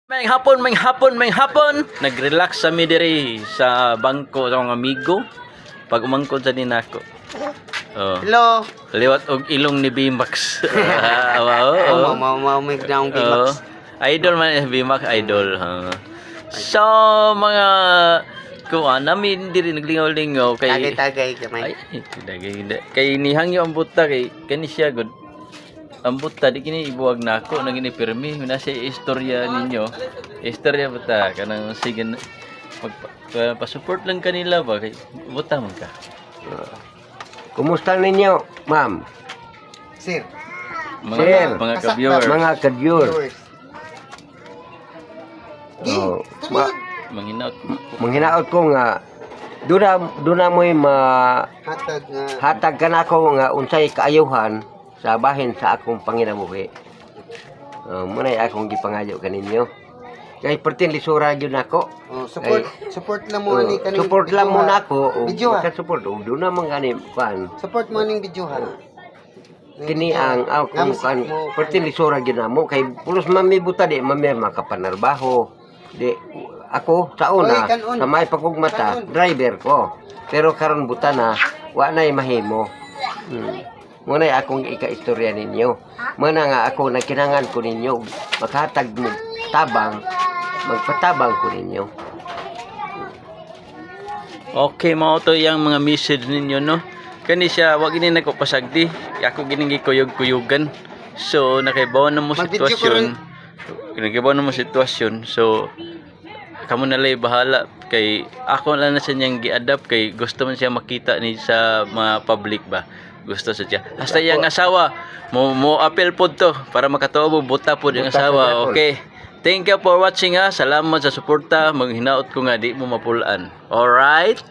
May hapon. Nag-relax sa diri sa bangko sa mga amigo. Pag umangkod sa dinako. Oh. Hello. Liwat og ilong ni Bimax. May daong Bimax. Idol man Bimax idol. So mga kuan namin diri naglingaw-lingaw kay Tagay gamay. Ay, tagay. Kay nihangyo ang buta kay kani siya gud. Ang buta di kini ibuwag nako nang gini pirmi na sa istorya ninyo. Istorya buta kanang sige pa-support lang kanila ba kay buta man ka. Kumusta ninyo, ma'am? Sir. Mga ka-viewers. Mga ka-viewers. Oh, manghinaot ko nga duna mo'y hatag ka na ako nga unsay kaayuhan sa bahin sa akong panginabuhi. Muna akong gipangayo kaninyo. Kay pertin lisura gyud nako. Support lang mo ani kaning. Support lang mo nako. Video ha. Support duna man gani kan. Support mo ning video ha. Kini ang akong kan pertin lisura gyud namo kay pulos mamibuta di mami makapanarbaho. Di ako sa una sa may pagugmata driver ko. Pero karon buta na wa nay mahimo. Muna akong ika-istorya ninyo. Muna nga ako nagkinangan ko ninyo. Maghatag mo tabang. Magpatabang ko ninyo. Okay, mao to yang mga message ninyo no. Kani siya wag ini nagpasagdi. Ako gining gikuyog-kuyogan. So nakaibaw na mo sitwasyon. Nakaibaw na mo sitwasyon. So kamo na lay bahala kay ako lang na sa niyang gi-adapt kay gusto man siya makita ni sa mga public ba. Gusto sa siya. Hasta yang asawa mo apel pod to para makatuo mo buta pod yung asawa. Okay. Thank you for watching ha. Salamat sa suporta. Maghinaot ko nga di mo mapulaan. Alright?